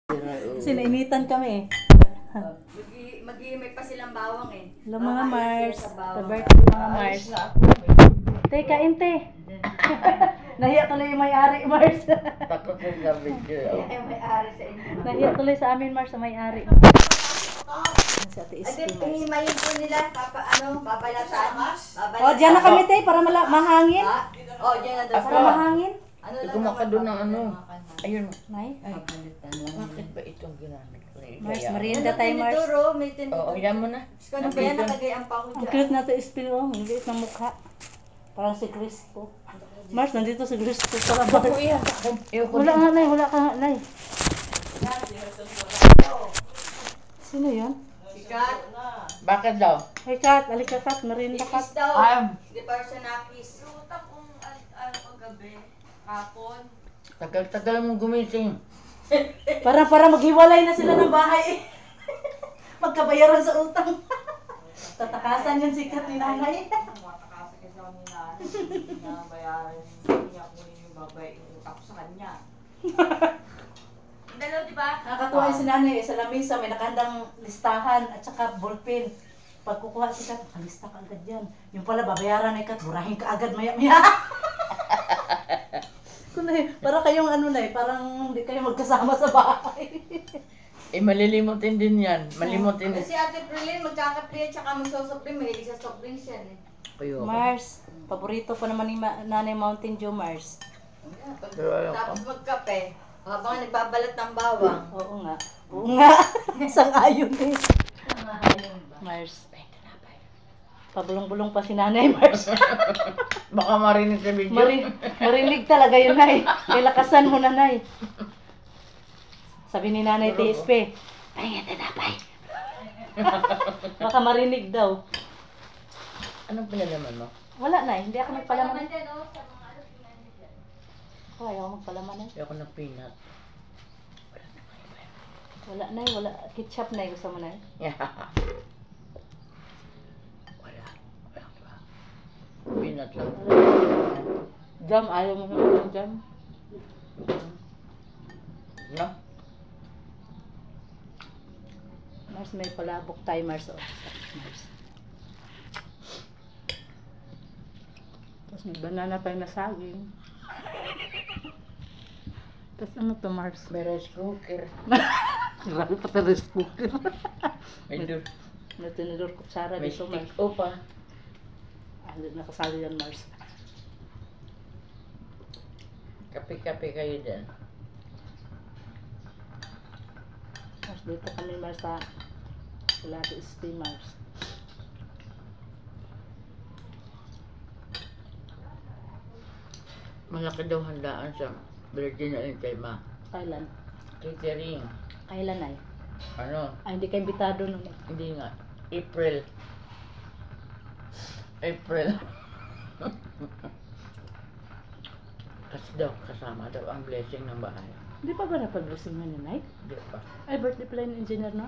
Kasi nainitan kami eh. Mag-iimay pa silang bawang eh. Hello mga Mars. The birthday mga Mars. Te, kain te. Nahiya tuloy yung may-ari Mars. Takot yung sabi ko. Ay, may-ari sa inyo. Nahiya tuloy sa amin Mars sa may-ari. Sa Ate Ay, Iski Mars. pingimayin po nila. Babalatan. Oh, diyan na kami te para mahangin. Oh, diyan na doon. Para mahangin. Kumaka doon ng ano. Ayun. Nay. Bakit ba itong ginamit ko? Mars, merienda tayo Mars. May tinidoro. Oo, yan mo na. Ano ba yan? Nakagayaan pa ako Ang dyan. cute na to Iski oh. Ang liit ng mukha. Parang si Cristo. Mars, nandito si Cristo. Para Ako Mars. yan. Wala nga nay, wala ka nga nay. Sino yan? Sikat. Bakit daw? Hey Kat, alika Kat, merienda Kat. Ikis daw. Hindi pa siya nakis. Luta kung ano paggabi, hapon. Tagal-tagal mong gumising. Para maghiwalay na sila ng bahay. Magkabayaran sa utang. Tatakasan yan si Kat ni nanay. Matakasa kasi ako ni nanay, hindi niya bayaran, hindi niya kunin yung babay, utang ko sa kanya. Ang dalaw, di ba? Nakakatuwa yung si nanay sa lamisa, may nakahandang listahan at saka ballpen. Pag kukuha si Kat, makalista ka agad yan. Yung pala, babayaran ni Kat, burahin ka agad maya-maya. Kunay, para kayong ano na parang hindi kayo magkasama sa bahay. Malilimutin din yan. Malimutin din. Kasi Ate Prilin, magkakape at saka magsosoft drink. Mahilig sa soft drinks yan eh. Ayoko. Mars, paborito pa naman ni Nanay Mountain Dew, Mars. Tapos magkape. Habang nagbabalat ng bawang. Oo nga. Oo nga. Sang-ayon eh. Mars. Pabulong-bulong pa si Nanay Mars. Baka marinig sa video. Marinig talaga yun, Nay. Ilakasan mo na, Nay. Sabi ni Nanay TSP, pahinga tinapay. Baka marinig daw. Anong pinalaman mo? Wala, Nay. Hindi ako magpalaman. Oh, ayaw magpalaman, Nay. Ayoko ng peanut. Wala, Nay. Wala. Ketchup, Nay. Gusto mo, Nay? Peanut lang. Jam. Ayaw mo naman ng jam. No? Mars, may palabok tayo, Mars. Oh. Mars. Tapos may banana pa yung nasaging. Tapos ano to, Mars? May rice cooker. Grabe pa tayo rice cooker. May tinidor kutsara dito, stick Mars. o pa. Nakasali yan, Mars. Kape-kape kayo dyan. Mars, dito kami, Mars, sa Ate Iski, Mars. Malaki daw handaan sa Virgin Islands, Ma. Kailan? Catering. Kailan ay? Ano? Ay, hindi ka imbitado nun. Hindi nga. April. Kasi daw, kasama daw ang blessing ng bahay. Hindi pa ba napag-blessing na Nay? Hindi pa. Ay, birthday pala yung engineer, no?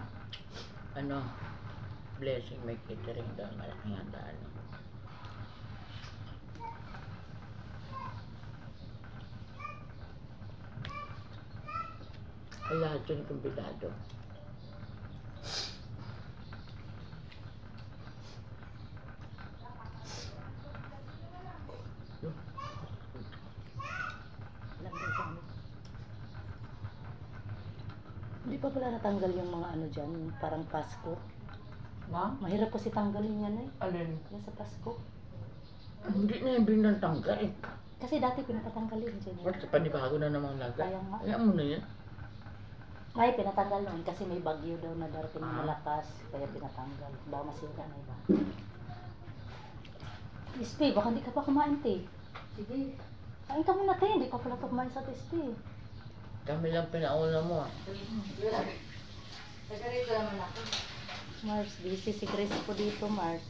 Ano? Blessing may catering daw. Malaking handaan. Ay, lahat yun kumbidado. Hindi pa pala natanggal yung mga ano dyan, yung parang Pasko. Ma? Mahirap kasi tanggalin yan, Nay. Alin? Yan sa Pasko. Hindi na yung binatanggal. Kasi dati pinapatanggalin dyan. Basta panibago na namang laga. Kaya nga. Kaya mo na yan. Ay, pinatanggal noon kasi may bagyo daw na darating na malakas. Kaya pinatanggal. Baka masira na iba. Ispi, baka hindi ka pa kumain, te. Sige. Kain ka muna, te. Hindi pa pala ito kumain sa Ispi. Kami lang pinauna mo ah. Nagarito naman ako. Mars, busy si Grace po dito, Mars.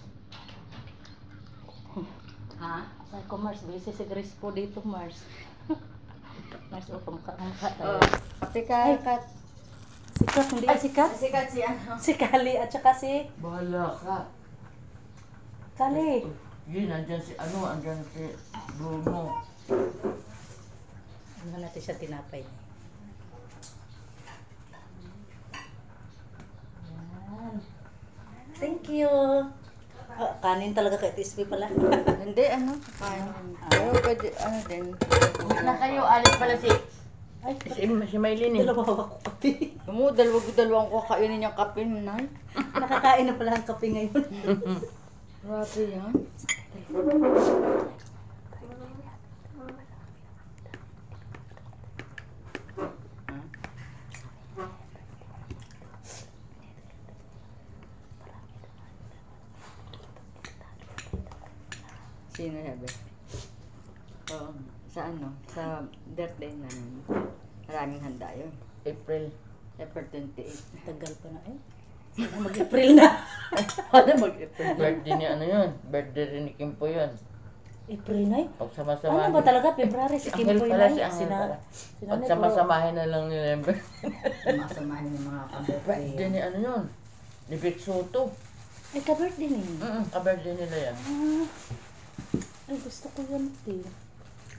Ha? Sabi ko, Mars, busy si Grace po dito, Mars. Mars, o, kamukha tayo. Kat. Sikat, hindi yan sikat. Sikat si ano. Si Kali at saka si Bahala ka. Kali. Yun, andyan si Bruno. Ano natin siya tinapay. you. Kanin talaga kay TSP pala. Hindi, ano? Pero pwede, ano din. Uwi na kayo, alis pala si Ay, si Maylin eh. dalawa hawak ko kape. Mo, dalawang ko kainin yung kape mo, Nay. Nakakain na pala ang kape ngayon. Grabe yan. Sino sabi? Oo. Sa ano? Sa birthday namin. Maraming handa yun. April. April 28. Tagal pa na eh. Sana mag-April na. Ano mag-April? Birthday ni ano yun? Birthday rin ni Kimpo yun. April na eh. Pagsama-samahin. Ano ba talaga? February si Angel Kimpoy pala na si eh. Angel pala. Sinanay Pagsama-samahin na lang nila yung Masamahin yung mga birthday ni ano yun? Ni Vic Soto. Ay, ka-birthday niya. Ka-birthday nila yan. Ah. Ay, gusto ko yan, te.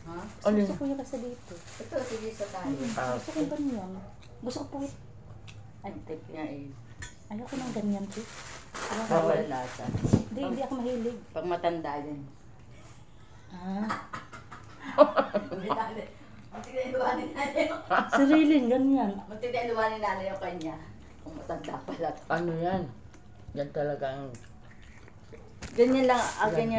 Ha? Alin? Gusto ko yan kasi dito. Ito, sige sa tayo. Gusto ko yung ganyan. Gusto ko po. Ay, thank you. Yan eh. Ayoko ng ganyan, te. Bawal lasa. Hindi ako mahilig. Pag matanda yun. Ah. Muntik na iluwanin natin. Sirilin, ganyan. Muntik na iluwanin natin yung kanya. Kung matanda pala. Ano yan? Yan talaga ang... Ganyan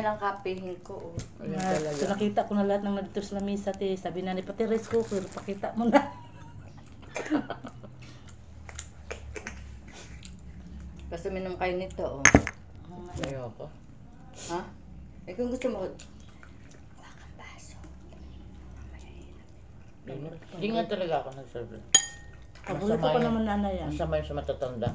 lang kapihin ko. Oh. Yan Ah, talaga. so nakita ko na lahat ng nandito sa lamisa, te. Sabi na ni pati rice cooker, pakita mo na. Basta minom kayo nito, oh. Ayoko. Ha? Eh kung gusto mo, kuha kang baso. Hindi nga talaga ako nagsabi. Paborito ko naman nanay yan. Masama yun sa matatanda.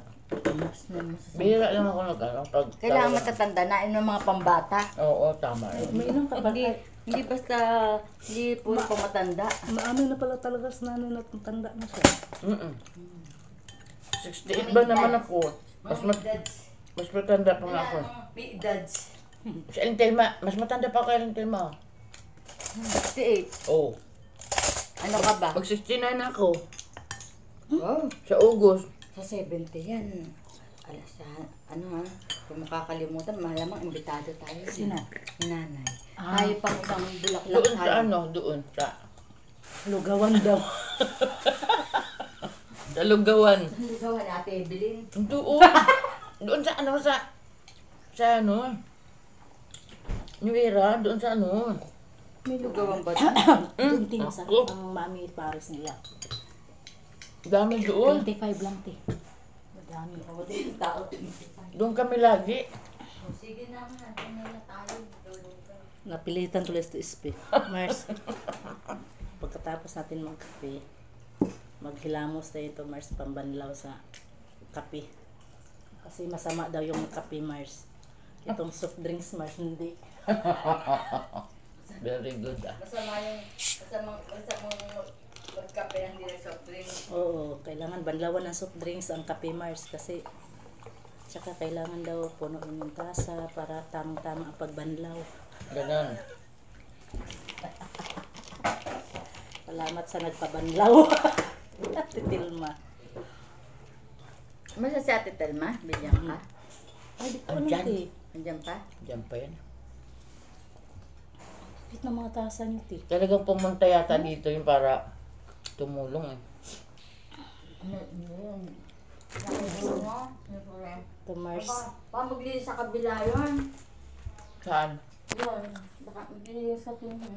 Mas na masasama. Bihira lang ako nag-ano. Pag Kailangan matatanda na ng mga pambata. Oo, tama yun. May inom ka ba? Hindi basta, hindi puro pa matanda. Maano na pala talaga sa nanay na tanda na siya. 68 ba naman ako? Mas matanda pa nga ako. May dads. Si Aling Telma, mas matanda pa ako kay Aling Telma. 68. Oo. Ano ka ba? Pag 69 ako, Oh, sa August. sa 70 yan. Alas sa, ano ha? Kung makakalimutan, malamang imbitado tayo. Sino? Ni nanay. Ah. Tayo pang isang bulaklak. Doon sa ano, doon sa Lugawan daw. sa Lugawan. Ano gawa natin, Evelyn? Doon. Doon sa ano, sa ano, New Era, doon sa ano. May Lugawan ba? Doon ting sa Ako. ang mami Paris nila. Dami doon. 25 lang, te. Madami. O, di yung tao. Doon kami lagi. Sige naman, natin na tayo. Napilitan tuloy sa ispi. Mars, pagkatapos natin magkape, maghilamos na ito, Mars, pambanlaw sa kape. Kasi masama daw yung kape, Mars. Itong soft drinks, Mars, hindi. Very good ah. Masama yung, masamang magkape ng direct soft drink. Oo, kailangan banlawan ng soft drinks ang kape, Mars, kasi tsaka kailangan daw punuin yung tasa para tamang-tama ang pagbanlaw. Ganon. Salamat sa nagpabanlaw. Ate Tilma. Masa si Ate Telma? Bigyan ka? Ay, di ko alam, Andyan. te. Andiyan pa? Diyan pa yan. Fit ng mga tasa niyo, te. Talagang pumunta yata dito yung para tumulong eh. Ano yun? Ano mo? Ito, Mars. Baka maglinis sa kabila yun. Saan? Yun. Baka maglinis sa tingin.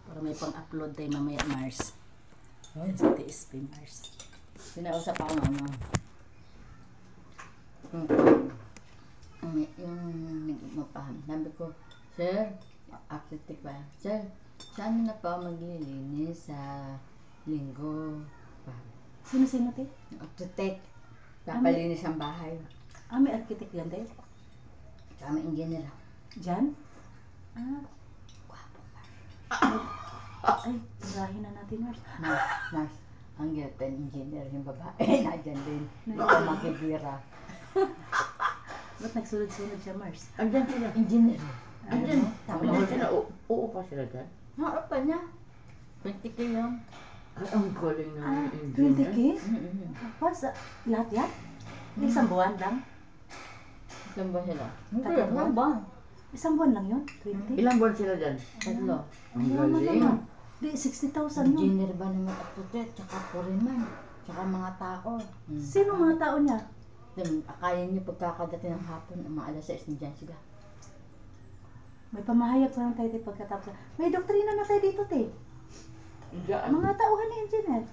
Para may pang-upload tayo mamaya, Mars. Yan sa TSP, Mars. Pinausap ako ng ano. Yung nagmapaham. Sabi ko, Sir, architect ba? Sir, saan na pa maglilinis sa linggo? Sino-sino, te? Yung architect. Papalinis ang bahay. Ah, may architect yan, te? Kami engineer. Diyan? Ah. Ay, tirahin na natin, Mars. Nurse, ang girlfriend engineer yung babae. Nadyan din. Ito makibira. Ba't nagsunod-sunod siya, Mars? Andyan sila. Engineer. Andyan. Tama Andyan sila. Uupa sila dyan. Harap pa niya. 20k lang. Ay, ang galing na Ah, yung 20K? engineer. Tapos, lahat yan? Isang buwan lang? Ilang buwan sila? Hindi, Tatlo? ilang buwan. Isang buwan lang yun? 20? Ilang buwan sila dyan? Tatlo. Ang Yaman galing. naman. Di, 60,000 yun. Engineer ba naman at puti, tsaka Foreman, tsaka mga tao. Sino mga tao niya? Akala niyo pagkakadating ng hapon, ang mga alas 6 nandiyan sila. May pamahayag pa lang tayo tayo pagkatapos. May doktrina na tayo dito, te. Diyan. Mga tauhan ni engineer.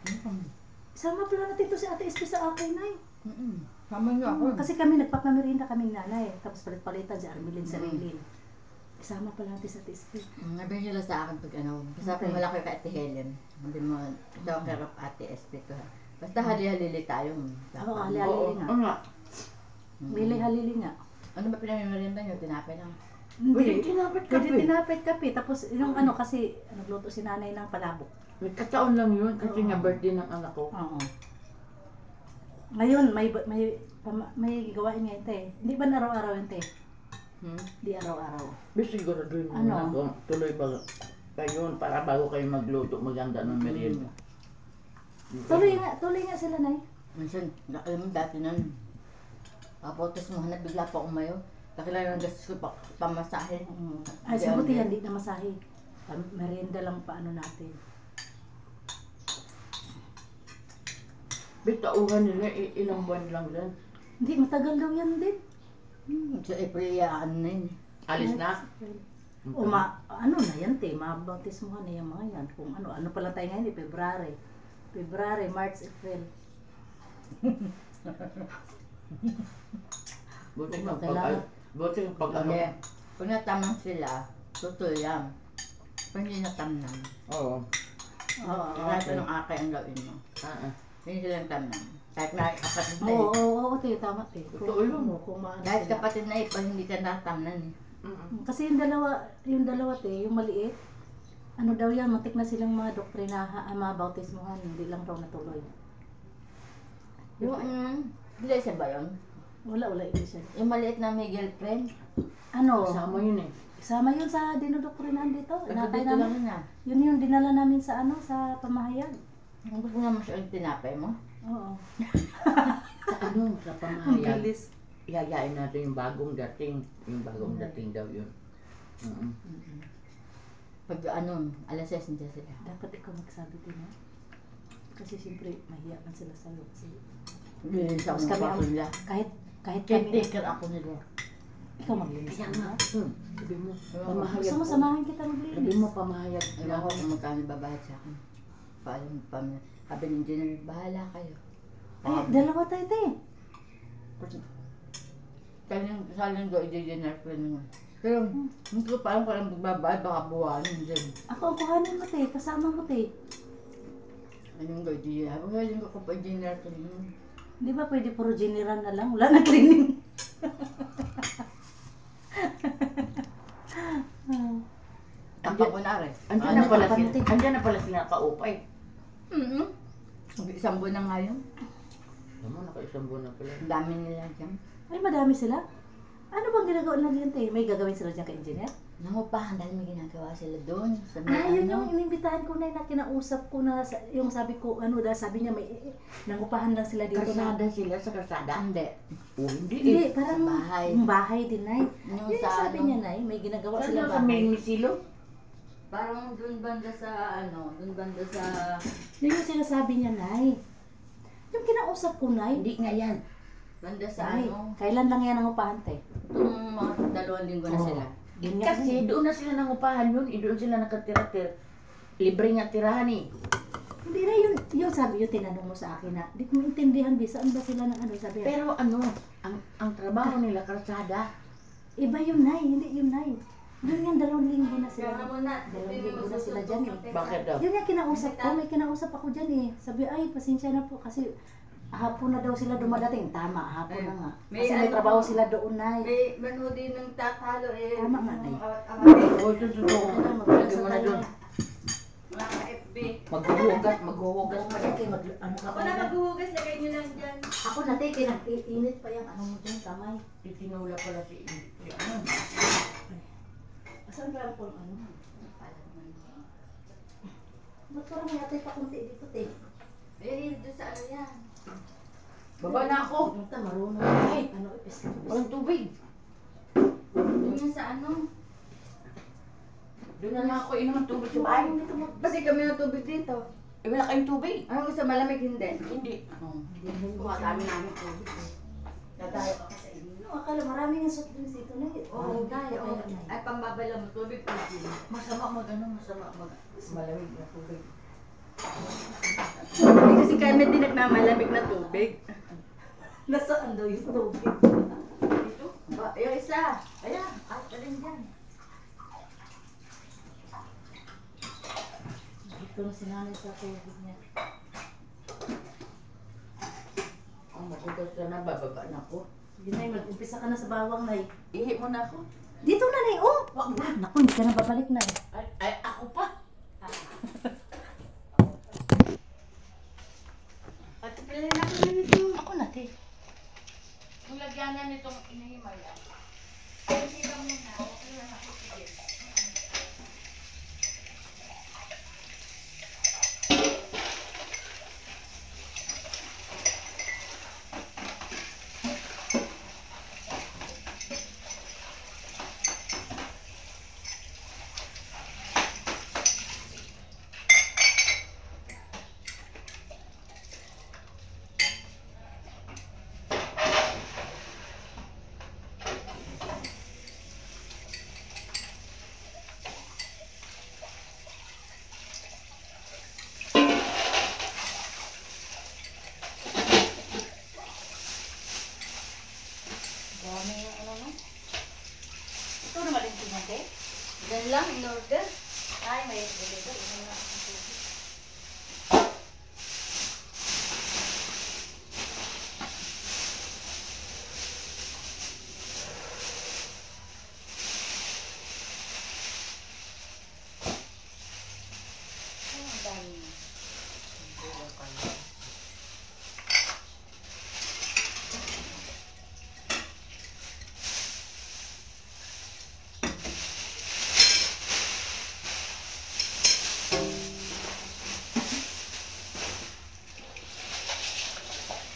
Isama pala natin to si Ate Espi sa akin, Nay. Sama niyo ako. Kasi kami nagpapamerinda kaming nanay. Tapos palit-palitan si Armelin sa Raylin. Isama pala natin sa Ate Espi. Nabi nila sa akin pag ano, basta Okay. kung malaki ka Ate Helen, hindi mo daw karap Ate SP to ha. Basta hali-halili tayo. Oo, Oo, halili nga. oo nga. Mili halili nga. Ano ba pinamimerinda niyo? Tinapay lang. Pwede tinapit ka Pwede tinapit kape. Tapos yung ano kasi, nagluto si nanay ng palabok. May kataon lang yun kasi Oo. nga birthday ng anak ko. Oo. Ngayon, may gawain ngayon, te. Hindi ba na araw-araw yun, te? Hindi araw-araw. Pero siguraduhin mo Ano? na kung tuloy ba kayo para bago kayo magluto maganda ng merienda. Tuloy nga sila, Nay. Minsan, alam mo dati nun, papotos mo na bigla pa umayo. Kakilala ng gastos ko pamasahe. Ay, sabuti yan, di na masahe. Merienda lang paano natin. Bitauhan nila ilang buwan lang din. Hindi, matagal daw yan din. Sa April, ano na yun. Alis na? O ano na yan, te, mabautismuhan na yung mga yan. Kung ano pala tayo ngayon, February, March, April. Buti Kailangan- nga pag ano. Kasi, kung natamang sila, tutul yan. Kung hindi natamnan, Oo. Oo, lahat ng akay ang gawin mo. Ah, ah. Hindi silang tamnan. Kahit na kapatid na Oo, te, tama, te. Totoo yun. Kung maano Kahit sila. kapatid na pag hindi ka natamnan eh. Kasi yung dalawa, te, yung maliit, ano daw yan, matik na silang mga doktrina, mga bautismuhan, hindi lang daw natuloy. Yung, hindi siya ba yun? Wala, ibig siya. Yung maliit na may girlfriend, Ano? Kasama yun eh. Isama yun sa dinodoktrinahan dito. taga Inatay dito lang namin. yun ah. Yun yung dinala namin sa sa pamahayag. Ang gusto naman siya yung tinapay mo. Oo. Sa ano, sa Ang pamahayag. galis. Iyayain natin yung bagong dating. Yung bagong dating daw yun. Pag alas 6 nandiyan sila. Dapat ikaw magsabi din, ha? Kasi siyempre, mahiya man sila sa'yo. Kasi Linis ako Tapos ng kami baso nila. kahit kami, Caretaker ako nila. ikaw maglinis Kaya ka nga. na. Sabi mo, Oo. pamahayag Gusto mo ko. samahan kita Sabi maglinis? mo, pamahayag Ewan na ko kung magkano babayad sa akin. Paalam pa mo. Sabi ng engineer, bahala kayo. Ay, dalawa tayo, te. Saling ko, i-engineer ko naman. Pero, hindi ko pa alam kung anong magbabayad, baka buwanin din. Ako ang kuhanin mo, te. Kasama mo, te. Anong ko, i-engineer? Saling ko pa engineer ko naman. Di ba pwede puro general na lang? Wala na cleaning. Tapang ko na rin. Andiyan na pala sila. Andiyan na pala sila kaupay. Isang buwan na nga yun. Naman, naka-isang buwan na pala. Ang dami nila dyan. Ay, madami sila. Ano bang ginagawa nila dyan, te? May gagawin sila dyan kay engineer? Nangupahan dahil may ginagawa sila doon. Sa Ah, yun yung inimbitahan ko na kinausap ko na, yung sabi ko, dahil sabi niya, may nangupahan lang sila dito na. Karsada sila sa karsada. Hindi. Oh, hindi eh. Hindi, parang Sa bahay. yung bahay din, Nay. Yung Yun sa yung sabi ano? niya, Nay, may ginagawa Saan sila daw sa may bahay. misilo? Parang doon banda sa doon banda sa... Yun yung sinasabi niya, Nay. Yung kinausap ko, Nay. Hindi nga yan. Banda sa Nay, kailan lang yan nangupahan, te? Itong mga 2 linggo na sila. Yun nga, Kasi doon na sila nangupahan yun. Doon sila nakatira-tira. Libre nga tirahan eh. Hindi na yung sabi yung tinanong mo sa akin na, di ko maintindihan, di saan ba sila ng sabi niya. Pero ano, ang trabaho nila karsada. Iba yun, Nay, hindi yun, Nay. Doon nga 2 linggo na sila. Kaya muna, 2 linggo na sila dyan, eh. Bakit daw? Yun yung kinausap ko, may kinausap ako dyan eh. Sabi, ay, pasensya na po kasi hapon na daw sila dumadating. Tama, hapon na nga. May Kasi may ano trabaho po, sila doon, Nay. May manudi ng tatalo eh. Tama nga, Nay. Oo, ito totoo. Lagyan mo na doon. Mga ka-FB. Maghuhugas pa yan. Ano ka Ako pa na yan? maghuhugas, lagay nyo lang dyan. Ako na, te, init pa yung ano mo dyan, kamay. Itinula pala si ano. Saan ba ang ano? Ba't parang may atay pa kunti dito, te? Eh, doon sa ano yan. Baba na ako. Punta, marunong. Ay, Ano, ipis. walang tubig. Doon yan sa ano? Doon na lang ako inom ng tubig sa bahay. Kasi kami ng tubig dito. Eh, wala kayong tubig. Ano gusto malamig hindi? Hindi. Kuha kami namin tubig. Dadayo ka sa inyo. Ano, akala marami ng soft drinks dito na yun. Oo, tayo. Ay, pambabala mo tubig. Masama masama malamig na tubig. Hindi kasi kami din nagmamalamig na tubig. Nasaan daw yung tubig? Dito? Yung isa. Ayan, alin dyan. Dito na sinanay sa tubig niya. Ang magugas na bababa na ako. Sige na, mag-umpisa ka na sa bawang na. Ihi mo na ako. Dito na na, oh! Wag na. Naku, hindi ka na babalik na. Ay, ako pa. At pala na ako nito. Ako na, te. Kung lagyanan nitong inahimaya. Ay, sila muna. Okay lang ako. Sige. Dami yung ano no? Ito na malintin yan, te. Yan lang, in order. Ay, may dito. Ito na ang tubig. Ang dami.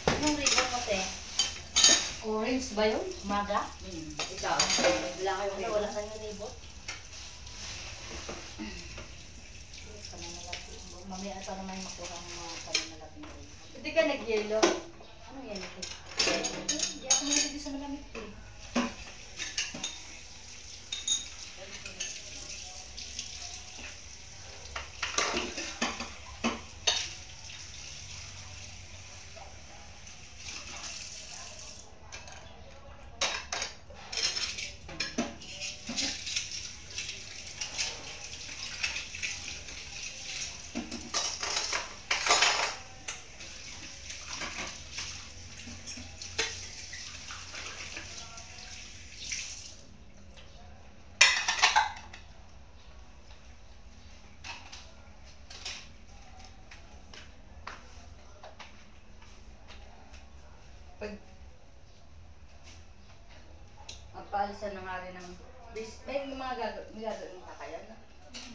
Anong ribbon mo, te? Orange ba yun? Maga? Ikaw, wala kayong Ano, wala kang ribbon? Mamaya pa naman makuha ng mga pananalapin ko. Hindi ka nag-yelo. Ano yan ito? Hindi ako malamig sa malamig ko. Pag mapalisa na nga rin ng may mga gagawin ka kaya na.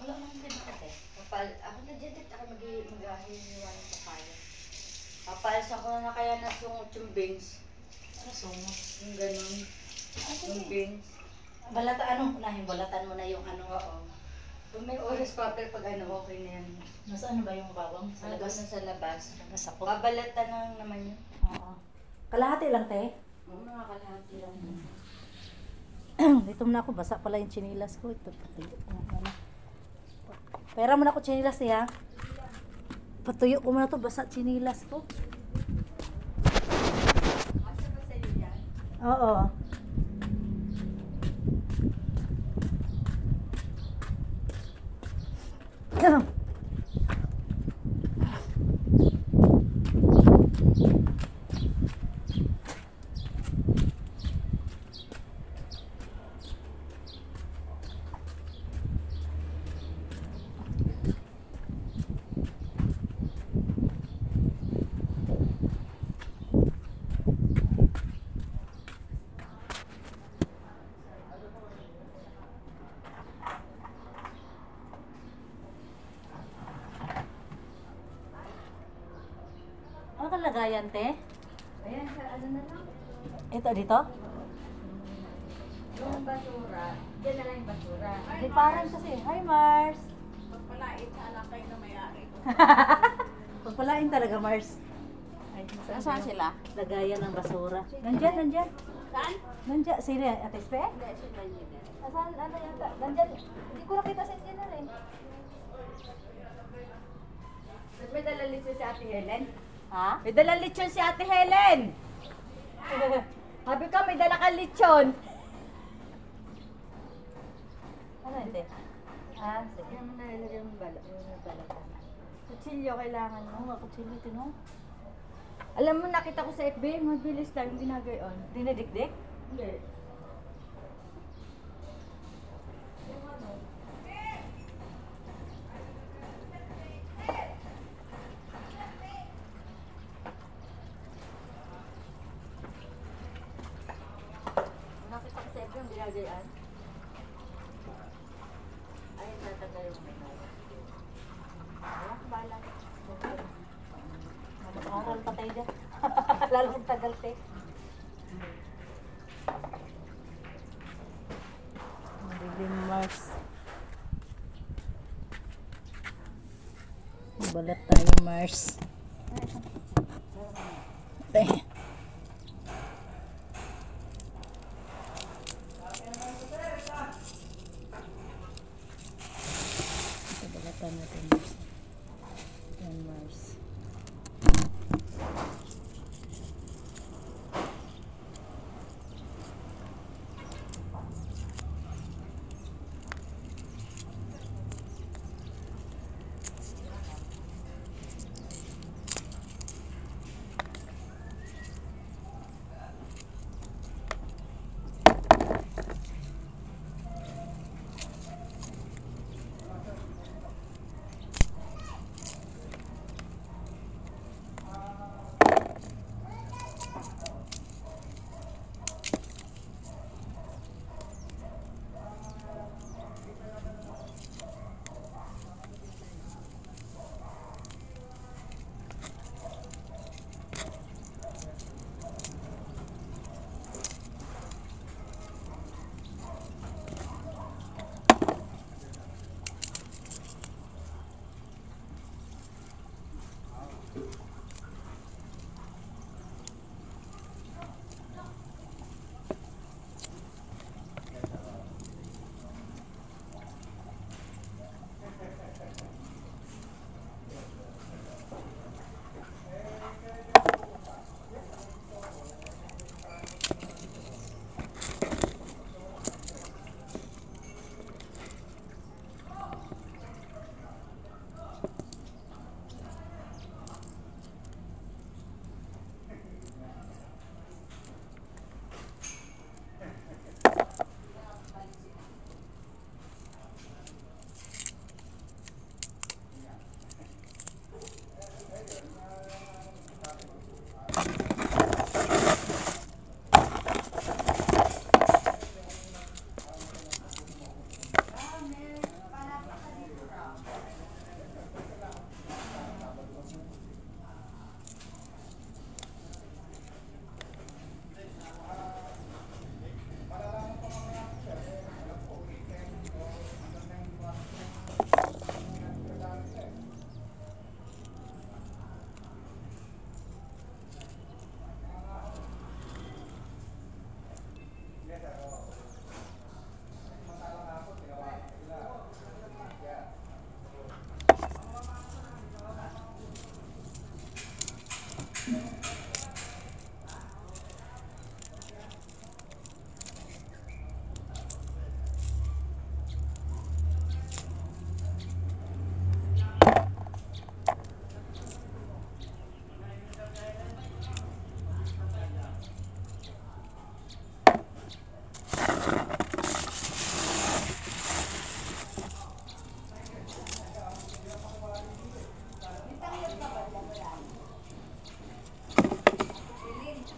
Wala naman din ako, te. Ako na dyan dit, ako mag-ahiniwa ng papaya. Papalisa ko na kaya na sungot yung beans. Ano, sungos? Yung ganun. Yung beans. Balata, ano? Unahin, balatan mo na yung ano. Oo. Kung may oras paper pag ano, okay na yan. Nasa ano ba yung bawang? Sa Sa labas labas? na sa labas. Labas ako. Babalatan na lang naman yun. Oo. Kalahati lang, te. Oo, mga kalahati lang. Dito muna ako, basa pala yung chinilas ko. Ito, patuyo ko nga pala. Pera mo na ako chinilas niya. Patuyo ko muna to, basa chinilas ko. Asa ba sa'yo yan? Oo. Ano kalagayan, te? Ayan, sa ano na lang. Ito, dito? Yung basura, dyan na lang yung basura. Di parang kasi, hi Mars! Pagpalait sa anak kayo na may-ari. Pagpalain talaga Mars. Ay, Nasaan sila? Lagayan ng basura. Nandyan, nandyan. Saan? Nandyan, sino yan? Ate Espe? Hindi, sila nila. Nasaan, ano yata? Nandyan, hindi ko nakita sa engineer eh. May dala lechon si Ate Helen. Ha? May dala lechon si Ate Helen! Sabi ka, may dala ka lechon. Ano ito? Ah, sige. Kaya mo nalagay yung balak. Kutsilyo kailangan mo. Nga kutsilyo, tinong. Alam mo, nakita ko sa FB, mabilis lang yung ginagayon. Dinadikdik? Hindi. Nakita ko sa FB yung ginagayan. Ay, tatanggal yung may wala ko bala. Mag-aral pa tayo dyan. Lalong tagal te. Magiging Mars. Balat tayo Mars. Te. Ito balatan natin Mars. Yan Mars.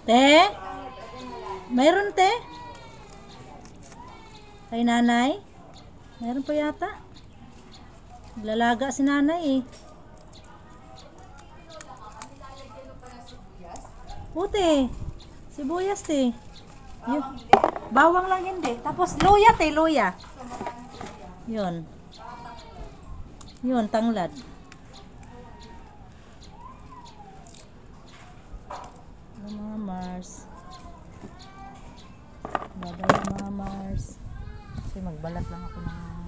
Te? Mayroon te? Kay nanay? Mayroon pa yata. Lalaga si nanay eh. Puti. Sibuyas te. Yun. Bawang lang hindi. Tapos luya, luya. Yun. Yun, tanglad. Mga Mars. Babay mga Mars. Kasi magbalat lang ako ng